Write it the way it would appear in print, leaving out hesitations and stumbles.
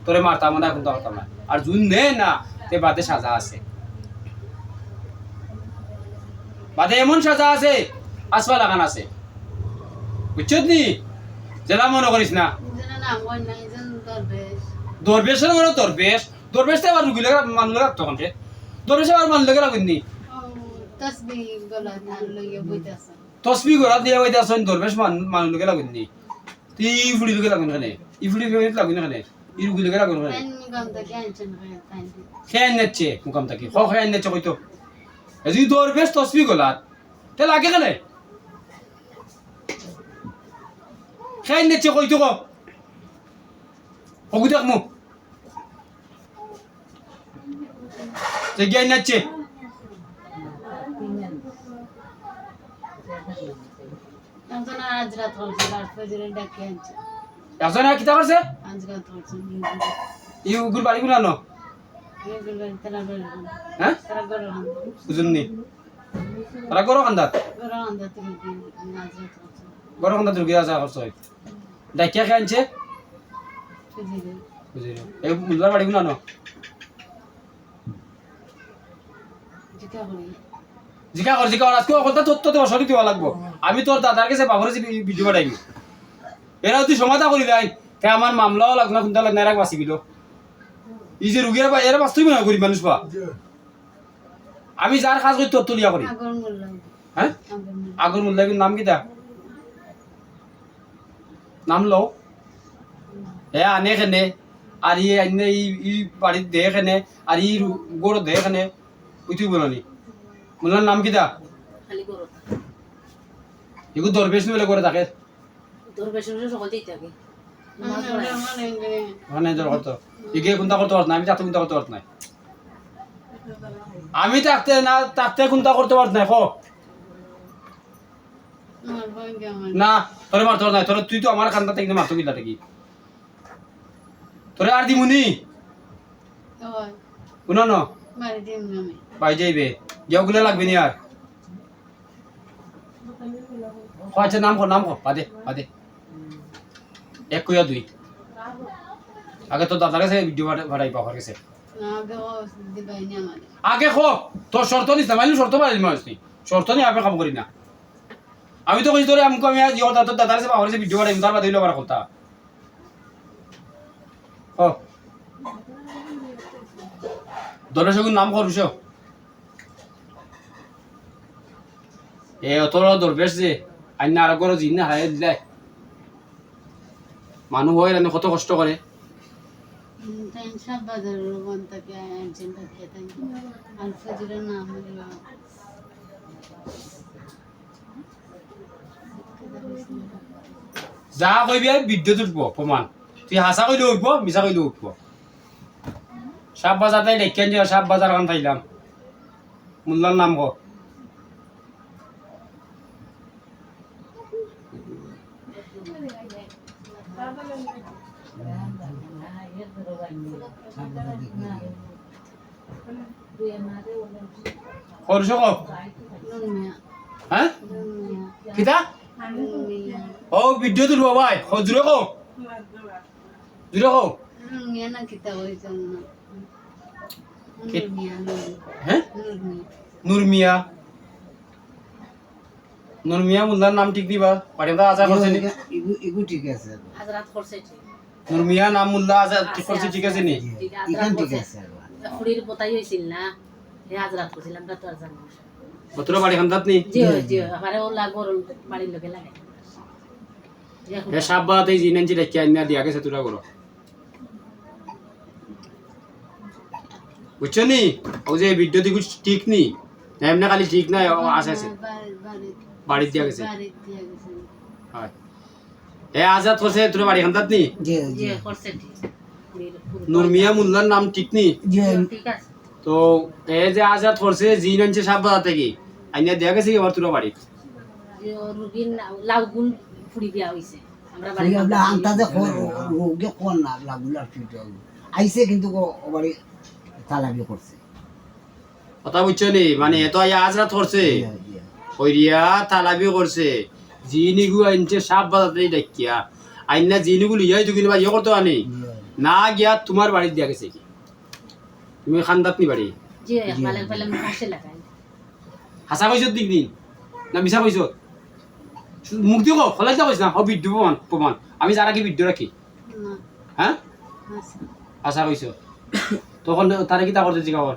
তোরে মারতাম না এখন তো মারতাম না আর জুন নে না তে বাদে সাজা আছে বাদে এমন সাজা আছে আসবা লাগান আছে বুঝছত নি জেলা মনে করিস না দরবেশের বড় দরবেশ তো আবার রুগী লাগা মানুষ লাগতো তখন দরবেশ আবার মানুষ লাগা লাগুননি তসবি গড়া দিয়ে হইতে আসেন দরবেশ মানুষ লাগা লাগুননি তুই ফুড়ি লোকে লাগুন কেন ফুড়ি লাগুন কেন ই রুগী লাগা লাগুন কেন খেয়ে নেচ্ছে মুকাম থাকি খেয়ে নেচ্ছে কইতো যদি দরবেশ তসবি গলাত তে লাগে কেন খেয়ে নেচ্ছে কইতো কগু দেখ মুখ জ্ঞান নেচ্ছে একজন কিতা করছে ই উগুর বাড়ি গুলো আনো হ্যাঁ বুঝুননি তারা গরো কান্দাত গরো কান্দাত রুগী আসা করছে ডাকিয়া খেয়ে আনছে এই মুল্লার বাড়ি গুলো আনো জিকা কর আজকে কথা তথ্য দেওয়া সঠিক দেওয়া লাগবো আমি তোর দাদার কাছে বাবরে ভিডিও পাঠাইবি এরা তুই সমাধা করি লাই তে আমার মামলাও লাগনা খুনতা লাগনা এরা বাঁচি গেল এই যে রুগীরা বা এরা বাস্তবই মনে করি মানুষ বা আমি যার কাজ করি তোর তুলিয়া করি হ্যাঁ আগর মোল্লা নাম কি তা নাম লও এ আনে খেনে আর ই আইনে ই বাড়ির দে খেনে আর ই গোড় দে খেনে ওই তুই বলনি মোল্লার নাম কি তা এগু দরবেশ বলে করে থাকে মানে জোর করতো ইগে কোনটা করতে পারত না আমি তাতে কোনটা করতে পারত না আমি তাতে কোনটা করতে পারত না কো না তোরে মারতো না তোরে তুই তো আমার কান্দা থেকে মারতো কিলা থেকে তোরে আর দিমুনি কোনা ন বাই যাইবে যাওগুলো লাগবে নি আর আচ্ছা নাম কর বাদে এক কইয়া দুই আগে তো দাদার কাছে ভিডিও ভাড়াই পাওয়ার গেছে আগে খো তোর শর্ত নিস না মাইলু শর্ত বাড়ি মানুষ নি শর্ত নিয়ে আপনি কাম করি না আমি তো কইছি তোরে আমি তোর দাদার কাছে পাওয়ার গেছে ভিডিও ভাড়াই তার বাদে হইলো আমার কথা ও দরবেশ নাম করুস এ তোর দরবেশ যে আইনা আর গরো জিন না হারাই দিলাই মানুষ হয় না কত কষ্ট করে যা কইবি বিদ্যুৎ উঠব প্রমাণ তুই হাসা কইলে উঠব মিছা কইলে উঠব সাপ বাজার তাই দেখেন যে সাপ বাজার কান পাইলাম মোল্লার নাম কো করছ কো হ্যাঁ কিতা ও ভিডিও তুলব ভাই হজুরে কো জুরে কো না কিতা হইছ না হ্যাঁ নুরমিয়া মোল্লার নাম ঠিক দিবা পাঠিয়ে আশা করছে নি ইগু ঠিক আছে হাজরাত করছে নুরমিয়া নাম মোল্লা আশা ঠিক করছে ঠিক আছে নি ইখান ঠিক আছে খুড়ির পতাই হইছিল না হে হাজরাত করছিল আমরা তো আর জানি কতটা বাড়ি খান্দাত নি জি জি আমারে ও লাগর বাড়ির লোকে লাগে এ সাপ বাতে জিনেনজি রেখে আইনা দিয়া গেছে তোরা করো বুঝছো নি ও যে ভিডিও দিকে ঠিক নি এমনি খালি ঠিক না আছে বাড়ি দিয়া গেছে হয় এ আজাদ করছে তোর বাড়ি খান্দাত নি জি জি করছে ঠিক নুরমিয়া মোল্লার নাম ঠিক নি জি ঠিক আছে তো এ যে আজাদ করছে জিন আনছে সাপ বাজার থেকে আইনা দিয়া গেছে এবার তোর বাড়ি রুগীর লাউগুল ফুড়ি দিয়া হইছে আমরা বাড়ি আমরা আন্তাজে রোগে কোন না লাগুলার ফিট আইছে কিন্তু ওবারে তালাবি করছে কথা বুঝছো নি মানে এত আজরাত করছে কইরিয়া তালাবি করছে জিনিগু আনছে সাপ বাজাতে ডাকিয়া আইনা জিনিগু লিয়াই তো কিনবা ইয়ে করতে আনি না গিয়া তোমার বাড়ির দিয়া গেছে কি তুমি খান্দাতনি বাড়ি জি একবালে একবালে পাশে লাগাই হাসা কইছ দিক দিন না মিছা কইছ মুখ দিও ফলাই যা কইছ না ও বিদ্যু প্রমাণ প্রমাণ আমি যারা কি বিদ্যু রাখি না হ্যাঁ আচ্ছা আশা কইছ তখন তারে কি তা করতে জিগাবর